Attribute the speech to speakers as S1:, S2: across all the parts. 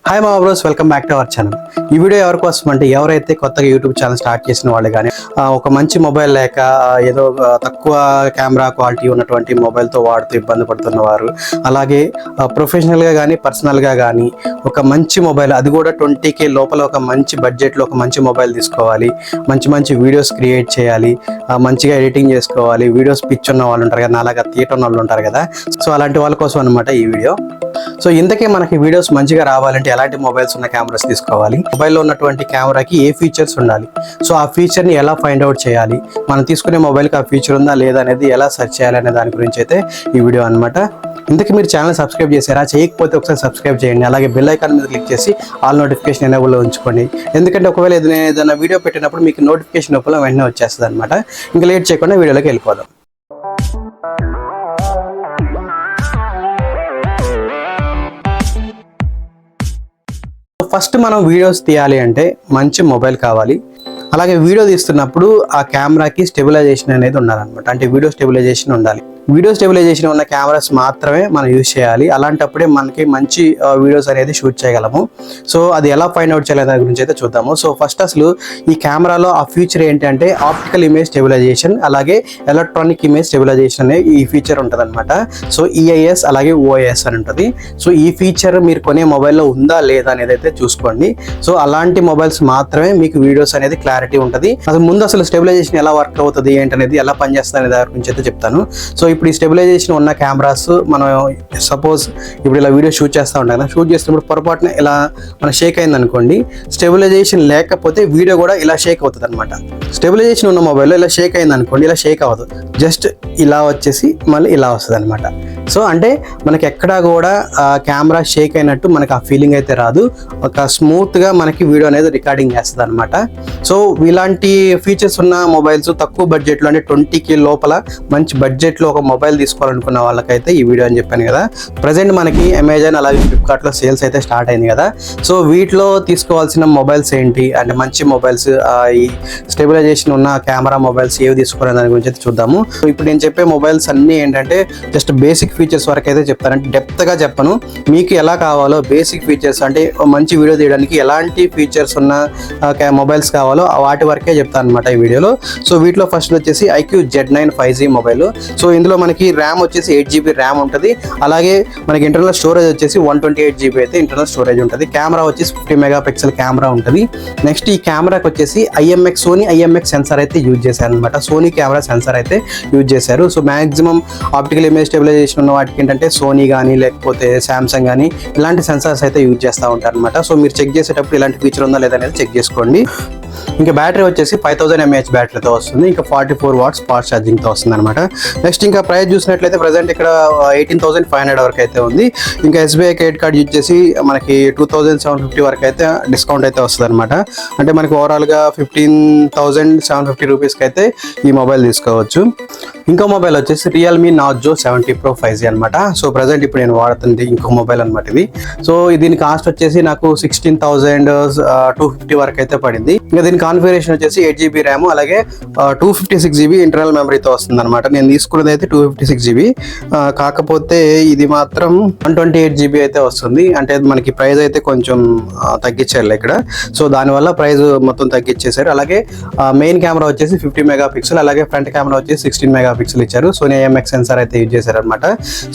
S1: Hi మా bros, welcome back to our channel. ఈ video ఎవరి కోసం అంటే ఎవరైతే కొత్తగా యూట్యూబ్ ఛానల్ స్టార్ట్ చేసిన వాళ్ళు కానీ ఒక మంచి మొబైల్ లేక ఏదో తక్కువ కెమెరా క్వాలిటీ ఉన్నటువంటి మొబైల్తో వాడుతూ ఇబ్బంది పడుతున్న వారు, అలాగే ప్రొఫెషనల్గా కానీ పర్సనల్గా కానీ ఒక మంచి మొబైల్, అది కూడా 20K లోపల ఒక మంచి బడ్జెట్లో ఒక మంచి మొబైల్ తీసుకోవాలి, మంచి మంచి వీడియోస్ క్రియేట్ చేయాలి, మంచిగా ఎడిటింగ్ చేసుకోవాలి, వీడియోస్ పిచ్ ఉన్న వాళ్ళు ఉంటారు కదా, అలాగా థియేటర్ వాళ్ళు ఉంటారు కదా, సో అలాంటి వాళ్ళ కోసం అనమాట ఈ వీడియో. సో ఇంతకే మనకి వీడియోస్ మంచిగా రావాలంటే ఎలాంటి మొబైల్స్ ఉన్న కెమెరాస్ తీసుకోవాలి, మొబైల్లో ఉన్నటువంటి కెమెరాకి ఏ ఫీచర్స్ ఉండాలి, సో ఆ ఫీచర్ని ఎలా ఫైండ్ అవుట్ చేయాలి, మనం తీసుకునే మొబైల్కి ఆ ఫీచర్ ఉందా లేదా అనేది ఎలా సెర్చ్ చేయాలి అనే దాని గురించి అయితే ఈ వీడియో అనమాట. ఇంతకీ మీరు ఛానల్ సబ్స్క్రైబ్ చేశారా? చేయకపోతే ఒకసారి సబ్స్క్రైబ్ చేయండి, అలాగే బెల్ ఐకాన్ మీద క్లిక్ చేసి ఆల్ నోటిఫికేషన్ ఎనేబుల్లో ఉంచుకోండి. ఎందుకంటే ఒకవేళ ఏదైనా వీడియో పెట్టినప్పుడు మీకు నోటిఫికేషన్ లోపల వెంటనే వచ్చేస్తుంది అనమాట. ఇంకా లేట్ చేయకుండా వీడియోలోకి వెళ్ళిపోదాం. ఫస్ట్ మనం వీడియోస్ తీయాలి అంటే మంచి మొబైల్ కావాలి. అలాగే వీడియో తీస్తున్నప్పుడు ఆ కెమెరాకి స్టెబిలైజేషన్ అనేది ఉండాలన్నమాట. అంటే వీడియో స్టెబిలైజేషన్ ఉండాలి. వీడియో స్టెబిలైజేషన్ ఉన్న కెమెరాస్ మాత్రమే మనం యూజ్ చేయాలి. అలాంటప్పుడే మనకి మంచి వీడియోస్ అనేది షూట్ చేయగలము. సో అది ఎలా ఫైండ్ అవుట్ చేయాలి దాని గురించి అయితే చూద్దాము. సో ఫస్ట్ అసలు ఈ కెమెరాలో ఆ ఫీచర్ ఏంటంటే ఆప్టికల్ ఇమేజ్ స్టెబిలైజేషన్, అలాగే ఎలక్ట్రానిక్ ఇమేజ్ స్టెబిలైజేషన్ అనే ఈ ఫీచర్ ఉంటుంది అనమాట. సో ఈఐఎస్ అలాగే ఓఐఎస్ అని ఉంటుంది. సో ఈ ఫీచర్ మీరు కొనే మొబైల్లో ఉందా లేదా అనేది అయితే చూసుకోండి. సో అలాంటి మొబైల్స్ మాత్రమే మీకు వీడియోస్ అనేది క్లారిటీ ఉంటుంది. అసలు ముందు అసలు స్టెబిలైజేషన్ ఎలా వర్క్ అవుతుంది ఏంటనేది, ఎలా పనిచేస్తుంది అనే దాని గురించి అయితే చెప్తాను. సో ఇప్పుడు ఈ స్టెబిలైజేషన్ ఉన్న కెమెరాస్ మనం సపోజ్ ఇప్పుడు ఇలా వీడియో షూట్ చేస్తూ ఉంటాం కదా, షూట్ చేసినప్పుడు పొరపాటున ఇలా మన షేక్ అయింది అనుకోండి, స్టెబిలైజేషన్ లేకపోతే వీడియో కూడా ఇలా షేక్ అవుతుంది అనమాట. స్టెబిలైజేషన్ ఉన్న మొబైల్లో ఇలా షేక్ అయింది అనుకోండి, ఇలా షేక్ అవ్వదు, జస్ట్ ఇలా వచ్చేసి మళ్ళీ ఇలా వస్తుంది అనమాట. సో అంటే మనకి ఎక్కడా కూడా కెమెరా షేక్ అయినట్టు మనకి ఆ ఫీలింగ్ అయితే రాదు, ఒక స్మూత్గా మనకి వీడియో అనేది రికార్డింగ్ చేస్తుంది అనమాట. సో ఇలాంటి ఫీచర్స్ ఉన్న మొబైల్స్ తక్కువ బడ్జెట్లో అంటే 20K లోపల మంచి బడ్జెట్లో ఒక మొబైల్ తీసుకోవాలనుకున్న వాళ్ళకైతే ఈ వీడియో అని చెప్పాను కదా. ప్రజెంట్ మనకి అమెజాన్ అలాగే ఫ్లిప్కార్ట్లో సేల్స్ అయితే స్టార్ట్ అయింది కదా. సో వీటిలో తీసుకోవాల్సిన మొబైల్స్ ఏంటి అంటే మంచి మొబైల్స్, ఈ స్టెబిలైజేషన్ ఉన్న కెమెరా మొబైల్స్ ఏవి తీసుకోవాలనే దాని గురించి అయితే చూద్దాము. సో ఇప్పుడు నేను చెప్పే మొబైల్స్ అన్నీ ఏంటంటే జస్ట్ బేసిక్ ఫీచర్స్ వరకు అయితే చెప్తాను, అంటే డెప్త్గా చెప్పను. మీకు ఎలా కావాలో బేసిక్ ఫీచర్స్ అంటే మంచి వీడియో తీయడానికి ఎలాంటి ఫీచర్స్ ఉన్న మొబైల్స్ కావాలో వాటి వరకే చెప్తాను అనమాట ఈ వీడియోలో. సో వీటిలో ఫస్ట్ వచ్చేసి IQ Z9 5G mobile. So ఇందులో మనకి ర్యామ్ వచ్చేసి 8GB ర్యామ్ ఉంటుంది. అలాగే మనకి ఇంటర్నల్ స్టోరేజ్ వచ్చేసి 128GB అయితే ఇంటర్నల్ స్టోరేజ్ ఉంటుంది. కెమెరా వచ్చేసి 50 మెగాపిక్సెల్ కెమెరా ఉంటుంది. నెక్స్ట్ ఈ కెమెరాకి వచ్చేసి సోనీ IMX సెన్సార్ అయితే యూజ్ చేశారు అనమాట. సోనీ కెమెరా సెన్సార్ అయితే యూజ్ చేశారు. So maximum optical image stabilisation ఉన్న వాటికి ఏంటంటే సోనీ కానీ లేకపోతే శాంసంగ్ కానీ ఇలాంటి సెన్సార్స్ అయితే యూజ్ చేస్తూ ఉంటారు అనమాట. సో మీరు చెక్ చేసేటప్పుడు ఇలాంటి ఫీచర్ ఉందా లేదా అనేది చెక్ చేసుకోండి. ఇంకా బ్యాటరీ వచ్చేసి 5000 mAh బ్యాటరీతో వస్తుంది. ఇంకా 44 watts ఫాస్ట్ ఛార్జింగ్తో వస్తుంది అనమాట. నెక్స్ట్ ఇంకా ప్రైస్ చూసినట్లయితే ప్రజెంట్ ఇక్కడ 18,500 వరకు అయితే ఉంది. ఇంకా SBI క్రెడిట్ కార్డ్ యూజ్ చేసి మనకి 2750 వరకు అయితే డిస్కౌంట్ అయితే వస్తుంది అనమాట. అంటే మనకి ఓవరాల్గా 15,750 రూపీస్కి అయితే ఈ మొబైల్ తీసుకోవచ్చు. ఇంకో మొబైల్ వచ్చేసి రియల్మీ నార్జో 70 Pro 5G అనమాట. సో ప్రజెంట్ ఇప్పుడు నేను వాడుతుంది ఇంకో మొబైల్ అనమాట ఇది. సో దీని కాస్ట్ వచ్చేసి నాకు 16,250 వరకు అయితే పడింది. ఇంకా దీని కాన్ఫిగరేషన్ వచ్చేసి 8GB ర్యామ్ అలాగే 256GB ఇంటర్నల్ మెమరీతో వస్తుంది అనమాట. నేను తీసుకున్నది అయితే 256GB, కాకపోతే ఇది మాత్రం 128GB అయితే వస్తుంది. అంటే మనకి ప్రైస్ అయితే కొంచెం తగ్గించారు ఇక్కడ. సో దానివల్ల ప్రైస్ మొత్తం తగ్గించేశారు. అలాగే మెయిన్ కెమెరా వచ్చేసి 50 మెగాపిక్సెల్ అలాగే ఫ్రంట్ కెమెరా వచ్చేసి 16 మెగాపిక్సెల్ ఇచ్చారు. సోనీ IMX సెన్సార్ అయితే యూజ్ చేశారు అనమాట.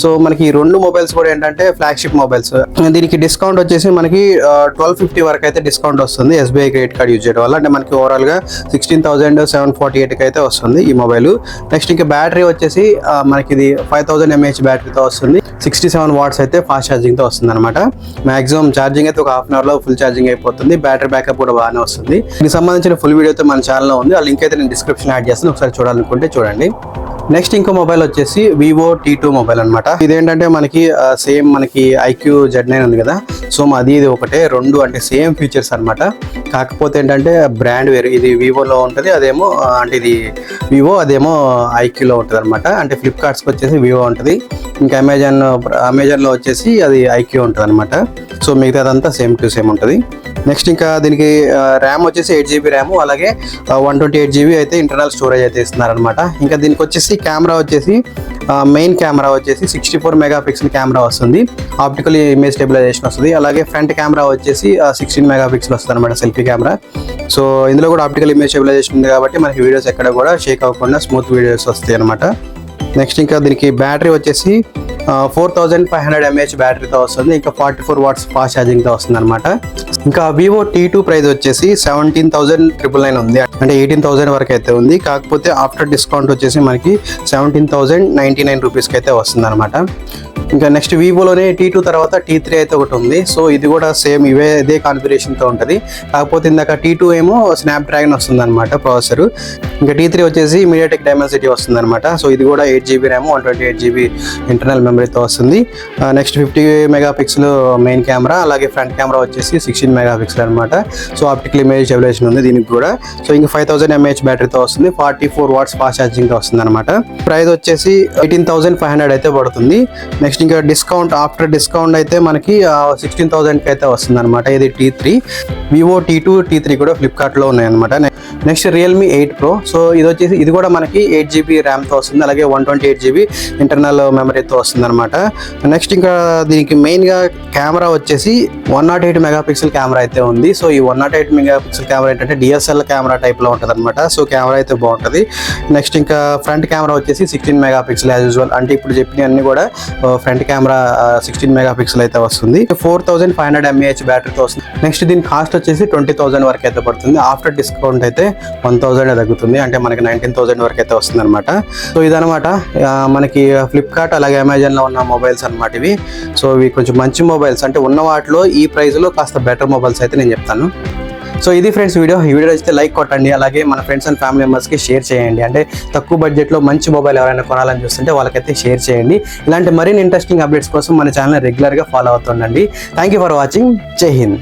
S1: సో మనకి ఈ రెండు మొబైల్స్ కూడా ఏంటంటే ఫ్లాగ్షిప్ మొబైల్స్. దీనికి డిస్కౌంట్ వచ్చేసి మనకి 1250 వరకు అయితే డిస్కౌంట్ వస్తుంది SBI క్రెడిట్ కార్డ్ యూజ్ చేయడం వల్ల. అంటే మనకి ఓవరాల్గా 16,748కి అయితే వస్తుంది ఈ మొబైల్. నెక్స్ట్ ఇంకా బ్యాటరీ వచ్చేసి మనకి ఇది 5000 mAh బ్యాటరీతో వస్తుంది. 67 watts అయితే ఫాస్ట్ ఛార్జింగ్తో వస్తుంది అనమాట. మాక్సిమం ఛార్జింగ్ అయితే ఒక ½ an hourలో ఫుల్ ఛార్జింగ్ అయిపోతుంది. బ్యాటరీ బ్యాకప్ కూడా బాగానే వస్తుంది. దీనికి సంబంధించిన ఫుల్ వీడియో అయితే మన ఛానల్లో ఉంది. ఆ లింక్ అయితే నేను డిస్క్రిప్షన్ యాడ్ చేస్తాను, ఒకసారి చూడాలనుకుంటే చూడండి. నెక్స్ట్ ఇంకో మొబైల్ వచ్చేసి Vivo T2 మొబైల్ అనమాట. ఇదేంటంటే మనకి సేమ్ మనకి IQ Z9 ఉంది కదా, సో అది ఇది ఒకటే, రెండు అంటే సేమ్ ఫీచర్స్ అనమాట. కాకపోతే ఏంటంటే బ్రాండ్ వేరు, ఇది వివోలో ఉంటుంది, అదేమో అంటే ఇది వివో అదేమో IQలో ఉంటుంది అనమాట. అంటే ఫ్లిప్కార్ట్స్కి వచ్చేసి వివో ఉంటుంది, ఇంకా అమెజాన్లో వచ్చేసి అది IQ ఉంటుంది అనమాట. సో మిగతాదంతా సేమ్ టు సేమ్ ఉంటుంది. నెక్స్ట్ ఇంకా దీనికి ర్యామ్ వచ్చేసి 8GB ర్యామ్ అలాగే 128GB అయితే ఇంటర్నల్ స్టోరేజ్ అయితే ఇస్తున్నారు అనమాట. ఇంకా దీనికి వచ్చేసి కెమెరా వచ్చేసి మెయిన్ కెమెరా వచ్చేసి 64 మెగాపిక్సెల్ కెమెరా వస్తుంది, ఆప్టికల్ ఇమేజ్ స్టెబిలైజేషన్ వస్తుంది. అలాగే ఫ్రంట్ కెమెరా వచ్చేసి 16 మెగాపిక్సెల్ వస్తుంది అనమాట సెల్ఫీ కెమెరా. సో ఇందులో కూడా ఆప్టికల్ ఇమేజ్ స్టెబిలైజేషన్ ఉంది కాబట్టి మనకి వీడియోస్ ఎక్కడ కూడా షేక్ అవ్వకుండా స్మూత్ వీడియోస్ వస్తాయి అనమాట. నెక్స్ట్ ఇంకా దీనికి బ్యాటరీ వచ్చేసి 4500 mAh బ్యాటరీతో వస్తుంది, ఇంకా 44 watts ఫాస్ట్ ఛార్జింగ్తో వస్తుంది అనమాట. ఇంకా వివో T2 ప్రైస్ వచ్చేసి 17,999 ఉంది, అంటే 18,000 వరకు అయితే ఉంది. కాకపోతే ఆఫ్టర్ డిస్కౌంట్ వచ్చేసి మనకి 17,099 రూపీస్కి అయితే వస్తుంది అనమాట. ఇంకా నెక్స్ట్ వివోలోనే T2 తర్వాత T3 అయితే ఒకటి ఉంది. సో ఇది కూడా సేమ్ ఇదే కాన్ఫిగరేషన్తో ఉంటుంది. కాకపోతే ఇందాక T2 ఏమో స్నాప్డ్రాగన్ వస్తుంది అనమాట ప్రాసెసర్. ఇంకా T3 వచ్చేసి మీడియాటెక్ డైమెన్సిటీ వస్తుంది అనమాట. సో ఇది కూడా 8GB ర్యామ్ 128GB ఇంటర్నల్ మెమరీతో వస్తుంది. నెక్స్ట్ 50 మెగాపిక్సెల్ మెయిన్ కెమెరా, అలాగే ఫ్రంట్ కెమెరా వచ్చేసి 16 మెగాపిక్సెల్ అనమాట. సో ఆప్టికల్ ఇమేజ్ స్టెబిలైజేషన్ ఉంది దీనికి కూడా. సో ఇంకా 5000 mAh బ్యాటరీతో వస్తుంది, 44 watts ఫాస్ట్ ఛార్జింగ్తో వస్తుంది అనమాట. ప్రైస్ వచ్చేసి 18,500 అయితే పడుతుంది. నెక్స్ట్ ఇంకా డిస్కౌంట్ ఆఫ్టర్ డిస్కౌంట్ అయితే మనకి 16,000కి అయితే వస్తుంది అనమాట. ఇది T3. వివో T2 T3 కూడా ఫ్లిప్కార్ట్లో ఉన్నాయన్నమాట. Next Realme 8 Pro. సో ఇది వచ్చేసి ఇది కూడా మనకి 8GB ర్యామ్తో వస్తుంది, అలాగే 128GB ఇంటర్నల్ మెమరీతో వస్తుంది అనమాట. నెక్స్ట్ ఇంకా దీనికి మెయిన్గా కెమెరా వచ్చేసి 108 మెగాపిక్సెల్ కెమెరా అయితే ఉంది. సో ఈ 108 మెగాపిక్సెల్ కెమెరా ఏంటంటే DSLR కెమెరా టైప్లో ఉంటుంది అనమాట. సో కెమెరా అయితే బాగుంటుంది. నెక్స్ట్ ఇంకా ఫ్రంట్ కెమెరా వచ్చేసి 16 మెగాపిక్సెల్ యాజ్ యూజువల్, అంటే ఇప్పుడు చెప్పినవన్నీ కూడా ఫ్రంట్ కెమెరా 16 మెగాపిక్సెల్ అయితే వస్తుంది. 4500 mAh బ్యాటరీతో వస్తుంది. నెక్స్ట్ దీని కాస్ట్ వచ్చేసి 20,000 వరకు అయితే పడుతుంది. ఆఫ్టర్ డిస్కౌంట్ అయితే 1,000 తగ్గుతుంది, అంటే మనకి 19,000 వరకు అయితే వస్తుంది అనమాట. సో ఇదనమాట మనకి ఫ్లిప్కార్ట్ అలాగే అమెజాన్లో ఉన్న మొబైల్స్ అనమాట ఇవి. సో ఇవి కొంచెం మంచి మొబైల్స్, అంటే ఉన్న వాటిలో ఈ ప్రైస్లో కాస్త బెటర్ మొబైల్స్ అయితే నేను చెప్తాను. సో ఇది ఫ్రెండ్స్ వీడియో. ఈ వీడియో అయితే లైక్ కొట్టండి, అలాగే మన ఫ్రెండ్స్ అండ్ ఫ్యామిలీ మెంబర్స్కి షేర్ చేయండి. అంటే తక్కువ బడ్జెట్లో మంచి మొబైల్ ఎవరైనా కొనాలని చూస్తుంటే వాళ్ళకైతే షేర్ చేయండి. ఇలాంటి మరిన్ని ఇంట్రెస్టింగ్ అప్డేట్స్ కోసం మన ఛానల్ రెగ్యులర్గా ఫాలో అవుతుండండి. Thank you for watching. జై హింద్.